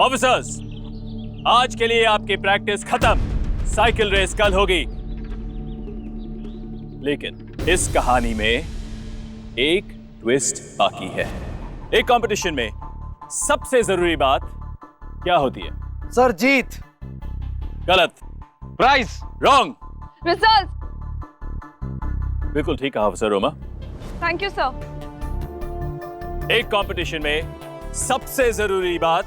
Officers, आज के लिए आपकी प्रैक्टिस खत्म। साइकिल रेस कल होगी। लेकिन इस कहानी में एक ट्विस्ट बाकी है। एक कंपटीशन में सबसे जरूरी बात क्या होती है? सर, जीत। गलत। प्राइज। रॉन्ग। रिजल्ट। बिल्कुल ठीक कहा officer Roma. Thank you sir. एक कंपटीशन में सबसे जरूरी बात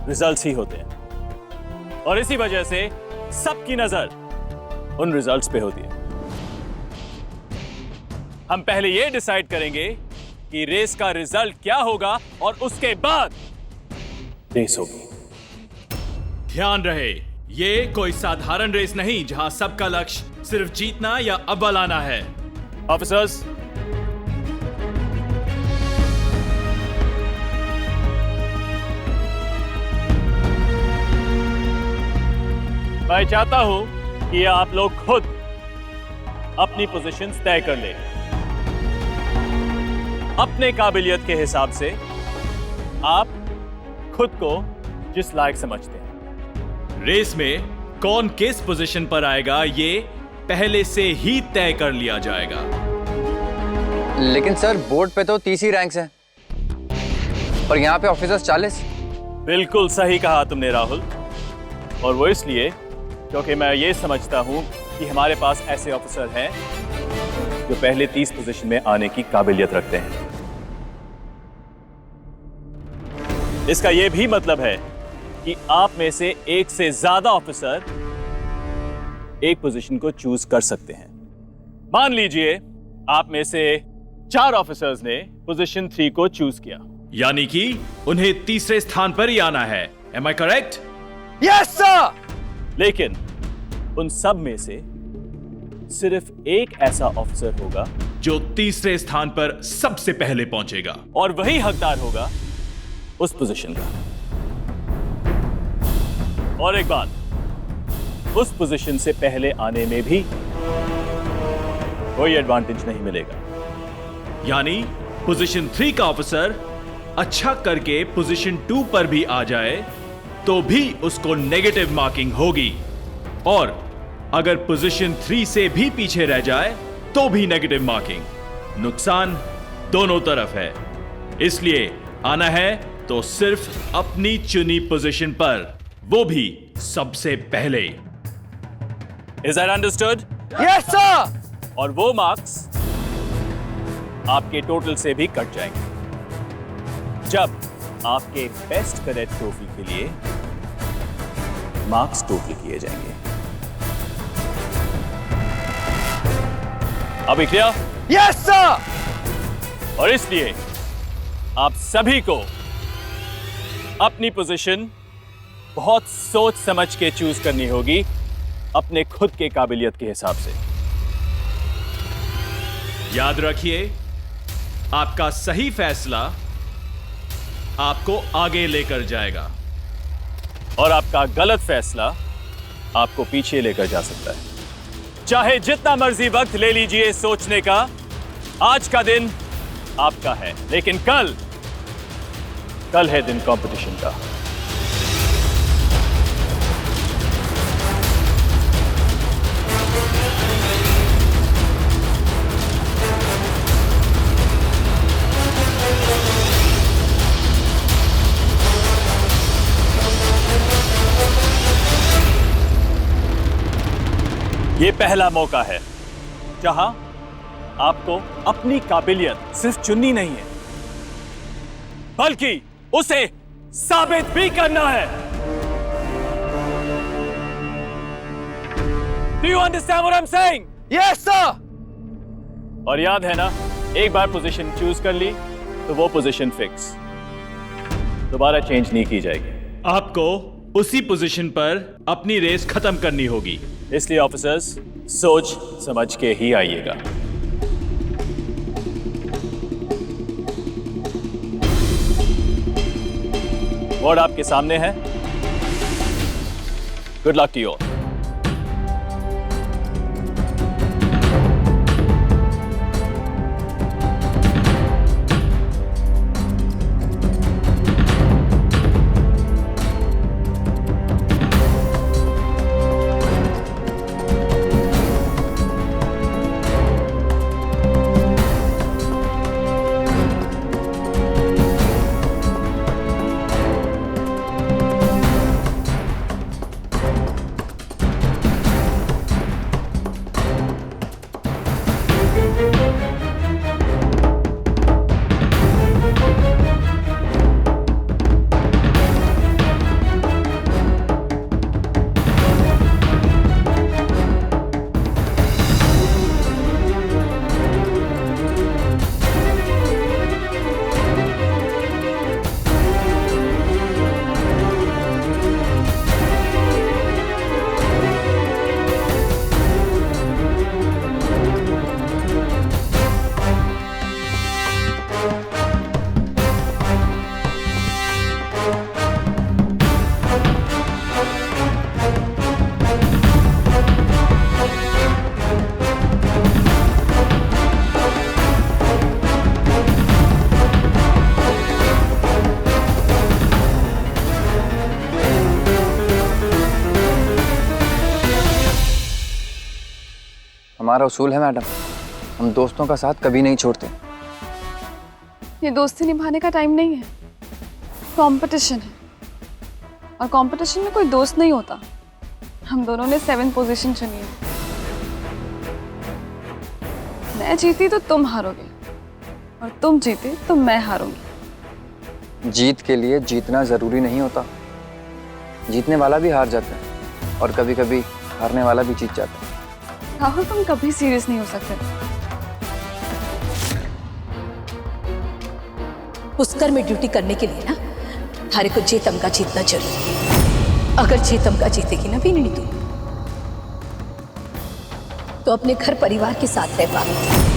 रिजल्ट्स ही होते हैं और इसी वजह से सबकी नजर उन रिजल्ट्स पे होती है। हम पहले यह डिसाइड करेंगे कि रेस का रिजल्ट क्या होगा और उसके बाद रेस होगी। ध्यान रहे, ये कोई साधारण रेस नहीं जहां सबका लक्ष्य सिर्फ जीतना या अव्वल आना है। ऑफिसर्स, मैं चाहता हूं कि आप लोग खुद अपनी पोजीशंस तय कर लें। अपने काबिलियत के हिसाब से आप खुद को जिस लायक समझते हैं। रेस में कौन किस पोजीशन पर आएगा ये पहले से ही तय कर लिया जाएगा। लेकिन सर, बोर्ड पे तो 30 ही रैंक्स हैं और यहाँ पे ऑफिसर्स 40। बिल्कुल सही कहा तुमने राहुल, और वो इसलिए क्योंकि मैं ये समझता हूं कि हमारे पास ऐसे ऑफिसर हैं जो पहले 30 पोजीशन में आने की काबिलियत रखते हैं। इसका यह भी मतलब है कि आप में से एक से ज्यादा ऑफिसर एक पोजीशन को चूज कर सकते हैं। मान लीजिए आप में से 4 ऑफिसर्स ने पोजीशन 3 को चूज किया, यानी कि उन्हें तीसरे स्थान पर ही आना है। Am I correct? Yes sir. लेकिन उन सब में से सिर्फ एक ऐसा ऑफिसर होगा जो तीसरे स्थान पर सबसे पहले पहुंचेगा और वही हकदार होगा उस पोजीशन का। और एक बात, उस पोजीशन से पहले आने में भी कोई एडवांटेज नहीं मिलेगा। यानी पोजीशन 3 का ऑफिसर अच्छा करके पोजीशन 2 पर भी आ जाए तो भी उसको नेगेटिव मार्किंग होगी, और अगर पोजीशन 3 से भी पीछे रह जाए तो भी नेगेटिव मार्किंग। नुकसान दोनों तरफ है, इसलिए आना है तो सिर्फ अपनी चुनी पोजीशन पर, वो भी सबसे पहले। Is that understood? Yes sir. और वो मार्क्स आपके टोटल से भी कट जाएंगे जब आपके बेस्ट कैडेट ट्रॉफी के लिए मार्क्स टोटल किए जाएंगे। अभी क्लियर? Yes sir. और इसलिए आप सभी को अपनी पोजीशन बहुत सोच समझ के चूज करनी होगी, अपने खुद के काबिलियत के हिसाब से। याद रखिए, आपका सही फैसला आपको आगे लेकर जाएगा और आपका गलत फैसला आपको पीछे लेकर जा सकता है। चाहे जितना मर्जी वक्त ले लीजिए सोचने का, आज का दिन आपका है, लेकिन कल है दिन कंपटीशन का। ये पहला मौका है जहां आपको अपनी काबिलियत सिर्फ चुननी नहीं है, बल्कि उसे साबित भी करना है। Do you understand what I'm saying? Yes sir. और याद है ना, एक बार पोजीशन चूज कर ली तो वो पोजीशन फिक्स, दोबारा चेंज नहीं की जाएगी। आपको उसी पोजीशन पर अपनी रेस खत्म करनी होगी। इसलिए ऑफिसर्स, सोच समझ के ही आइएगा। बोर्ड आपके सामने है। Good luck to you all. हमारा उसूल है मैडम, हम दोस्तों का साथ कभी नहीं छोड़ते। ये दोस्ती निभाने का टाइम नहीं है, कंपटीशन है। और कंपटीशन में कोई दोस्त नहीं होता। हम दोनों ने 7th पोजीशन चुनी है। मैं जीती तो तुम हारोगे, और तुम जीते तो मैं हारूंगी। जीत के लिए जीतना जरूरी नहीं होता, जीतने वाला भी हार जाता है और कभी कभी हारने वाला भी जीत जाता है। राहुल, तुम कभी सीरियस नहीं हो सकते। पुष्कर में ड्यूटी करने के लिए ना थारे को चेतम का जीतना जरूरी है। अगर चेतम का जीतेगी ना भी नहीं तो अपने घर परिवार के साथ रह पाएगी।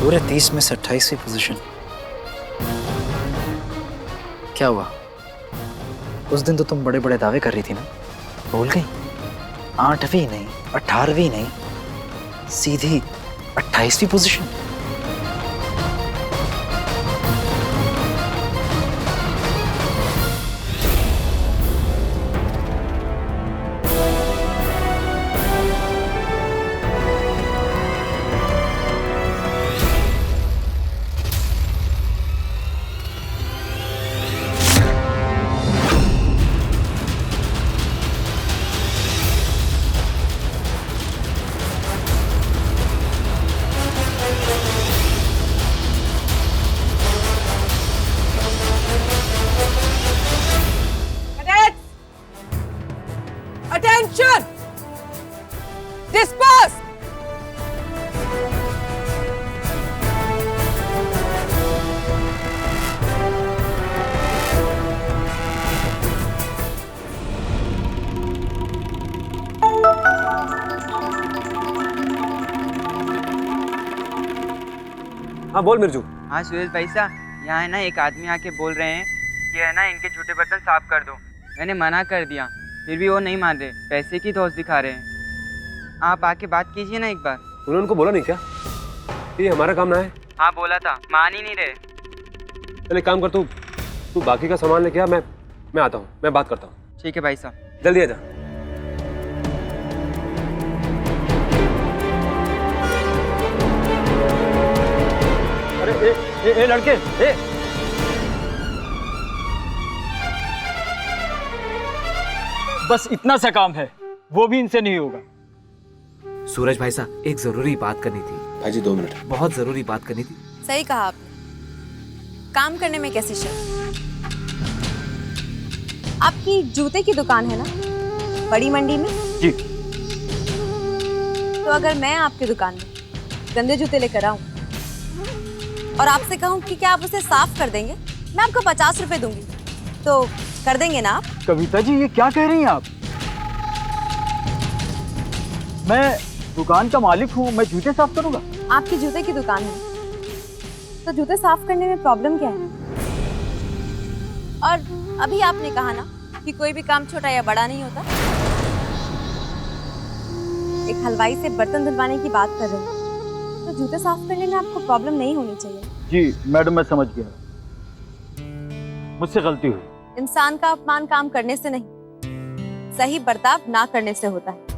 पूरे 30 में से 28वीं पोजीशन। क्या हुआ? उस दिन तो तुम बड़े बड़े दावे कर रही थी ना, भूल गई? 8वीं नहीं, 18वीं नहीं, सीधी 28वीं पोजीशन। Attention! Disperse! हाँ बोल मिर्जू। हाँ सुरेश भाई साहब, यहाँ है ना एक आदमी आके बोल रहे हैं कि है ना इनके झूठे बर्तन साफ कर दो। मैंने मना कर दिया, फिर भी वो नहीं मान रहे, पैसे की धौंस दिखा रहे हैं। आप आके बात कीजिए ना एक बार। उन्होंने उनको बोला नहीं क्या ये हमारा काम ना है? हाँ बोला था, मान ही नहीं रहे। चल एक काम कर, तू बाकी का सामान लेके आ, मैं आता हूँ, मैं बात करता हूँ। ठीक है भाई साहब। जल्दी आ जा। अरे ए लड़के, ए बस इतना सा काम है, वो भी इनसे नहीं होगा। सूरज भाई साहब, एक जरूरी बात करनी थी। भाई जी 2 मिनट। बहुत जरूरी बात करनी थी। सही कहा आपने, काम करने में कैसे शर्म। आपकी जूते की दुकान है ना बड़ी मंडी में? जी। तो अगर मैं आपकी दुकान में गंदे जूते लेकर आऊं और आपसे कहूं कि क्या आप उसे साफ कर देंगे, मैं आपको 50 रुपए दूंगी, तो कर देंगे ना आप? कविता जी, ये क्या कह रही हैं आप? मैं दुकान का मालिक हूँ, मैं जूते साफ करूंगा? आपकी जूते की दुकान है तो जूते साफ करने में प्रॉब्लम क्या है? और अभी आपने कहा ना कि कोई भी काम छोटा या बड़ा नहीं होता। एक हलवाई से बर्तन धुलवाने की बात कर रहे हैं, तो जूते साफ करने में आपको प्रॉब्लम नहीं होनी चाहिए। जी मैडम, मैं समझ गया, मुझसे गलती हुई। इंसान का अपमान काम करने से नहीं, सही बर्ताव ना करने से होता है।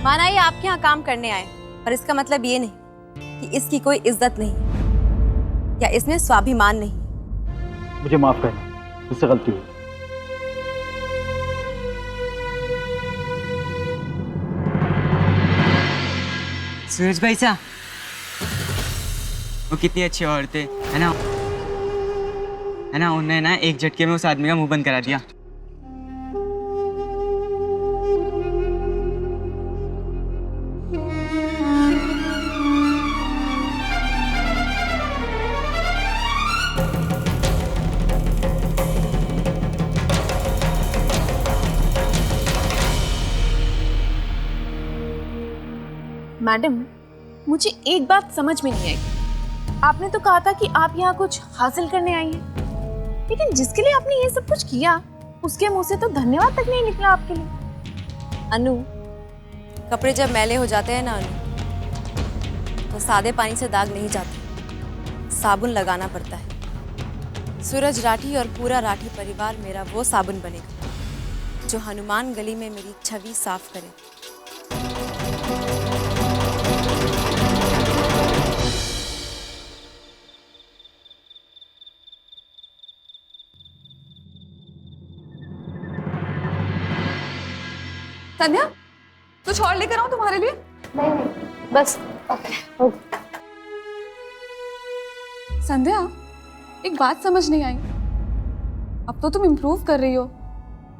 माना ये आपके यहाँ काम करने आए, पर इसका मतलब ये नहीं कि इसकी कोई इज्जत नहीं या इसमें स्वाभिमान नहीं। मुझे माफ करना, मुझसे गलती हुई। सूरज भाई साहब, वो कितनी अच्छी औरत है ना? उन्होंने ना एक झटके में उस आदमी का मुंह बंद करा दिया। मैडम, मुझे एक बात समझ में नहीं आई। आपने तो कहा था कि आप यहाँ कुछ हासिल करने आई हैं, लेकिन जिसके लिए आपने ये सब कुछ किया उसके मुंह से तो धन्यवाद तक नहीं निकला आपके लिए। अनु, कपड़े जब मैले हो जाते हैं ना अनु, तो सादे पानी से दाग नहीं जाते, साबुन लगाना पड़ता है। सूरज राठी और पूरा राठी परिवार मेरा वो साबुन बनेगा जो हनुमान गली में मेरी छवि साफ करे। संध्या, कुछ और लेकर आऊं तुम्हारे लिए? नहीं, बस ओके। संध्या, एक बात समझ नहीं आई। अब तो तुम इम्प्रूव कर रही हो।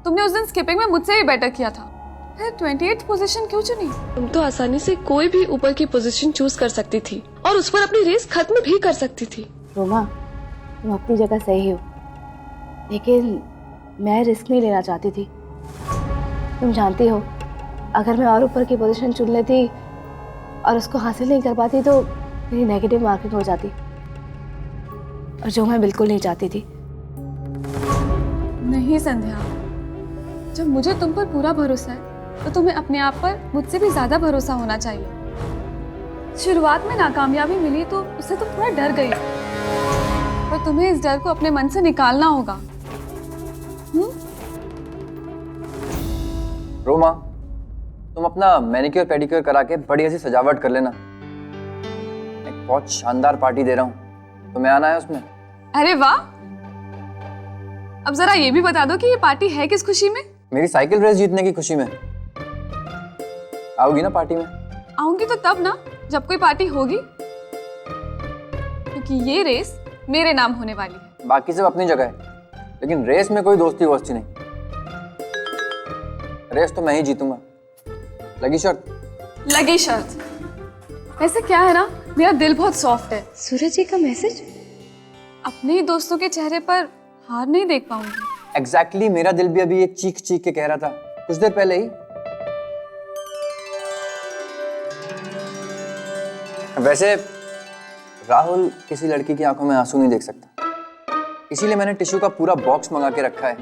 तुमने उस दिन स्किपिंग में मुझसे ही बेटर किया था, फिर 28th पोजीशन क्यों चुनी? तुम तो आसानी से कोई भी ऊपर की पोजीशन चूज कर सकती थी और उस पर अपनी रेस खत्म भी कर सकती थी। रोमा, तुम अपनी जगह सही हो, लेकिन मैं रिस्क नहीं लेना चाहती थी। तुम जानती हो, अगर मैं और ऊपर की पोजीशन चुन लेती और उसको हासिल नहीं कर पाती तो मेरी नेगेटिव मार्किंग हो जाती, और जो मैं बिल्कुल नहीं चाहती थी। नहीं संध्या, जब मुझे तुम पर पूरा भरोसा है तो तुम्हें अपने आप पर मुझसे भी ज्यादा भरोसा होना चाहिए। शुरुआत में नाकामयाबी मिली तो उससे तुम थोड़ा डर गई, पर तुम्हें इस डर को अपने मन से निकालना होगा। रोमा, तुम अपना मैनिक्योर पेडिक्योर करा के बढ़िया सी सजावट कर लेना। एक बहुत शानदार पार्टी दे रहा हूँ, तुम्हें आना है उसमें। अरे वाह! अब जरा ये भी बता दो कि ये पार्टी है किस खुशी में? मेरी साइकिल रेस जीतने की खुशी में। आओगी ना पार्टी में? आऊंगी तो तब ना जब कोई पार्टी होगी, क्योंकि ये रेस मेरे नाम होने वाली है। बाकी सब अपनी जगह है, लेकिन रेस में कोई दोस्ती वोस्ती नहीं। रेस तो मैं ही जीतूंगा। लगी शर्त? लगी शर्त। वैसे क्या है ना, मेरा दिल बहुत सॉफ्ट है। सूरज जी का मैसेज? अपने ही दोस्तों के चेहरे पर हार नहीं देख पाऊंगी। एग्जैक्टली, मेरा दिल भी अभी ये चीख चीख के कह रहा था कुछ देर पहले ही। वैसे राहुल किसी लड़की की आंखों में आंसू नहीं देख सकता, इसीलिए मैंने टिश्यू का पूरा बॉक्स मंगा के रखा है।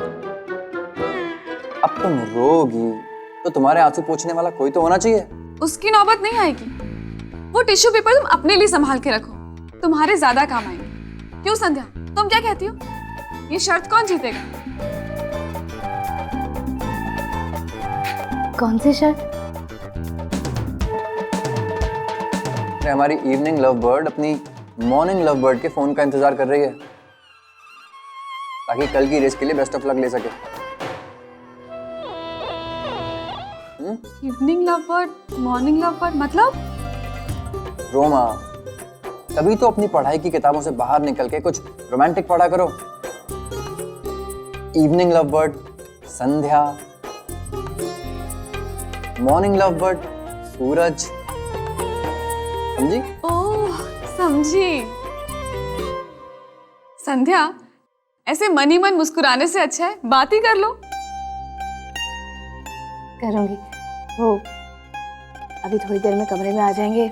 अब तुम रोगी तो तुम्हारे आंसू पोंछने वाला कोई तो होना चाहिए। उसकी नौबत नहीं आएगी। वो टिश्यू पेपर तुम अपने लिए संभाल के रखो, तुम्हारे ज्यादा काम आएंगे। क्यों संध्या, तुम क्या कहती हो? ये शर्त कौन जीतेगा? कौन सी शर्त? हमारी इवनिंग लव बर्ड अपनी मॉर्निंग लव बर्ड के फोन का इंतजार कर रही है, ताकि कल की रेस के लिए बेस्ट ऑफ लक ले सके। Evening love bird, morning love bird मतलब? रोमा, तभी तो अपनी पढ़ाई की किताबों से बाहर निकल के कुछ रोमांटिक पढ़ा करो। इवनिंग लव बर्ड संध्या, मॉर्निंग लव बर्ड सूरज। समझी? ओह, समझी। संध्या, ऐसे मन ही मन मुस्कुराने से अच्छा है बात ही कर लो। करूंगी। वो अभी थोड़ी देर में कमरे में आ जाएंगे,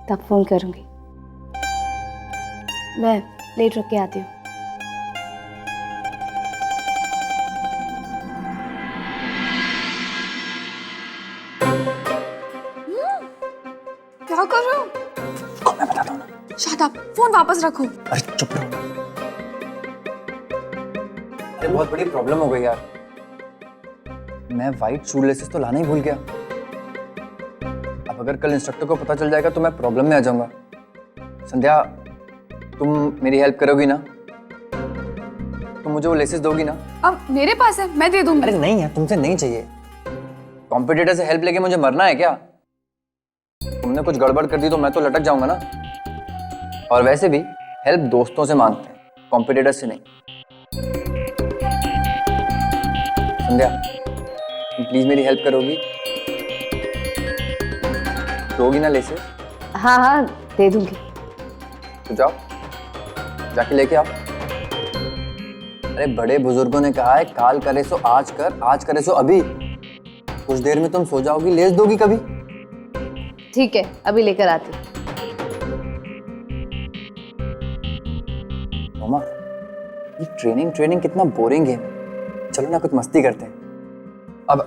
तब फोन करूंगी। मैं प्लेट रख के आती हूँ। क्या कर रहे हो? मैं बताता हूँ। शट अप, फोन वापस रखो। अरे चुप रहो। अरे बहुत बड़ी प्रॉब्लम हो गई यार, मैं व्हाइट शू लेसेस तो लाना ही भूल गया। अब अगर कल इंस्ट्रक्टर को पता चल जाएगा तो मैं प्रॉब्लम में आ जाऊंगा। संध्या, तुम मेरी हेल्प करोगी ना? तुम मुझे वो लेसेस दोगी ना? अब मेरे पास है, मैं दे दूंगी। अरे नहीं यार, तुमसे नहीं चाहिए। कॉम्पिटिटर से हेल्प लेके मुझे मरना है क्या? तुमने कुछ गड़बड़ कर दी तो मैं तो लटक जाऊंगा ना। और वैसे भी हेल्प दोस्तों से मांगते हैं, कॉम्पिटिटर्स से नहीं। संध्या, तुम प्लीज मेरी हेल्प करोगी? दोगी ना लेसेस? हाँ हाँ दे दूंगी। तो जाओ, जाके लेके आओ। अरे बड़े बुजुर्गों ने कहा है काल करे सो आज कर, आज करे सो अभी। कुछ देर में तुम सो जाओगी, लेस दोगी कभी? ठीक है, अभी लेकर आती। मामा, ये ट्रेनिंग कितना बोरिंग है। चलो ना कुछ मस्ती करते हैं। अब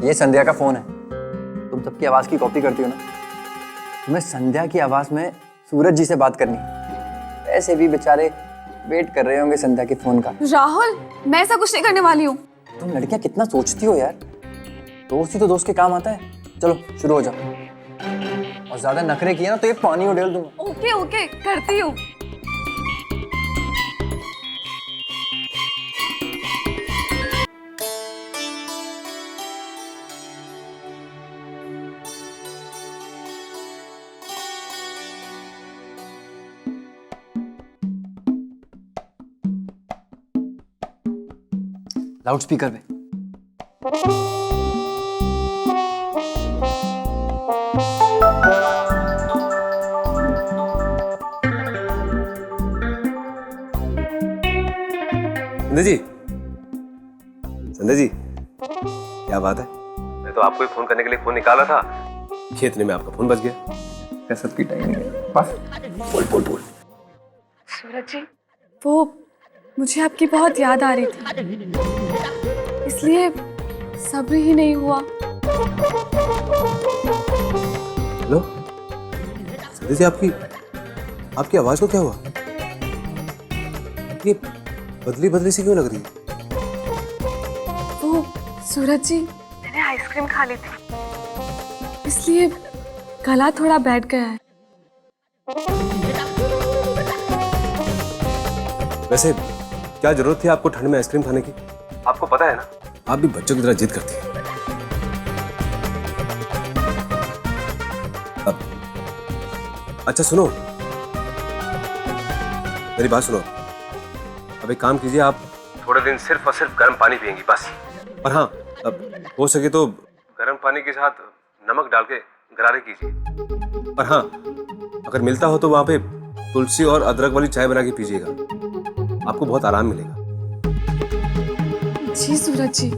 ये संध्या का फोन है। तुम सबकी आवाज की कॉपी करती हो ना, तुम्हें संध्या की आवाज में सूरज जी से बात करनी। ऐसे भी बेचारे वेट कर रहे होंगे संध्या के फोन का। राहुल, मैं ऐसा कुछ नहीं करने वाली हूँ। तुम लड़कियां कितना सोचती हो यार। दोस्त ही तो दोस्त के काम आता है। चलो शुरू हो जाओ। और ज्यादा नखरे किए ना तो ये पानी उड़ेल दूंगा। ओके ओके, करती हूँ। लाउड स्पीकर पे। संध्या जी, संध्या जी, क्या बात है? मैं तो आपको ही फोन करने के लिए फोन निकाला था, खेतने में आपका फोन बज गया। कैसे की टाइमिंग है? बस बोल। सूरज जी, वो मुझे आपकी बहुत याद आ रही थी, इसलिए सब्र ही नहीं हुआ। हेलो संध्या जी, आपकी आवाज को क्या हुआ? ये बदली सी क्यों लग रही है? वो सूरज जी, मैंने आइसक्रीम खा ली थी, इसलिए गला थोड़ा बैठ गया है। वैसे क्या जरूरत थी आपको ठंड में आइसक्रीम खाने की? आपको पता है ना, आप भी बच्चों की तरह जिद करती हैं। अब अच्छा सुनो, मेरी बात सुनो। अब एक काम कीजिए, आप थोड़े दिन सिर्फ और सिर्फ गर्म पानी पिएंगी बस। और हाँ, अब हो सके तो गर्म पानी के साथ नमक डाल के गरारे कीजिए। और हाँ, अगर मिलता हो तो वहां पे तुलसी और अदरक वाली चाय बना के पीजिएगा, आपको बहुत आराम मिलेगा। जी सूरज जी,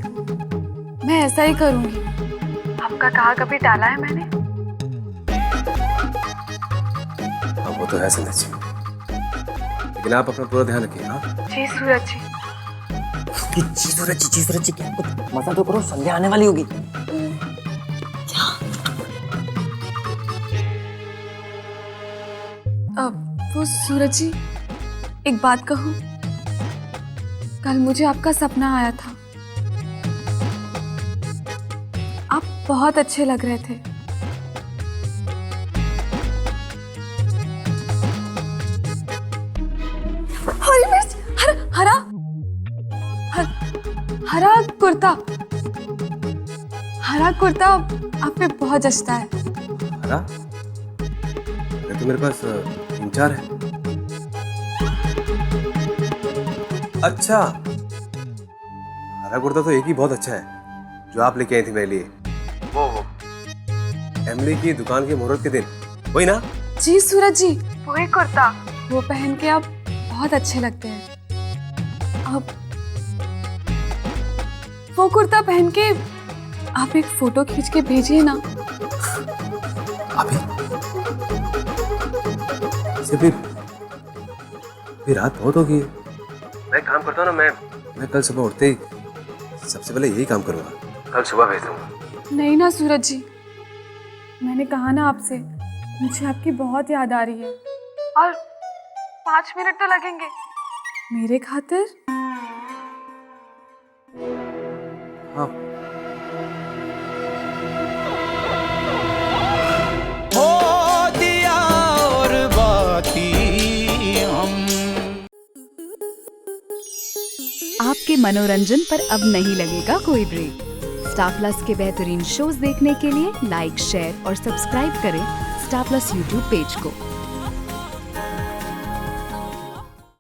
मैं ऐसा ही करूंगी। आपका कहा कभी टाला है मैंने? हाँ वो तो है संध्या जी, लेकिन आप अपना पूरा ध्यान रखिए। हाँ जी सूरज जी। जी सूरज जी, क्या कुछ मजा तो करो, संध्या आने वाली होगी। वो सूरज जी, एक बात कहूं, कल मुझे आपका सपना आया था। आप बहुत अच्छे लग रहे थे। हरी मिर्च, हरा कुर्ता, हरा कुर्ता आप पे बहुत जचता है। हरा? अरे तो मेरे पास 3-4 है। अच्छा, हरा कुर्ता तो एक ही बहुत अच्छा है, जो आप लेके आई थी मेरे लिए। वो एमली की दुकान के मुहूर्त के दिन, वही ना? जी सूरज जी, वही कुर्ता। वो पहन के आप बहुत अच्छे लगते हैं। अब वो कुर्ता पहन के आप एक फोटो खींच के भेजिए ना। अभी? फिर रात बहुत होगी। मैं काम करता हूँ ना, मैं कल सुबह उठते ही सबसे पहले यही काम करूंगा। कल सुबह भेज दूंगा। नहीं ना सूरज जी, मैंने कहा ना आपसे, मुझे आपकी बहुत याद आ रही है। और 5 मिनट तो लगेंगे मेरे खातिर। हाँ। हो दिया और बाती हम। आपके मनोरंजन पर अब नहीं लगेगा कोई ब्रेक। स्टार प्लस के बेहतरीन शोज देखने के लिए लाइक, शेयर और सब्सक्राइब करें स्टार प्लस यूट्यूब पेज को।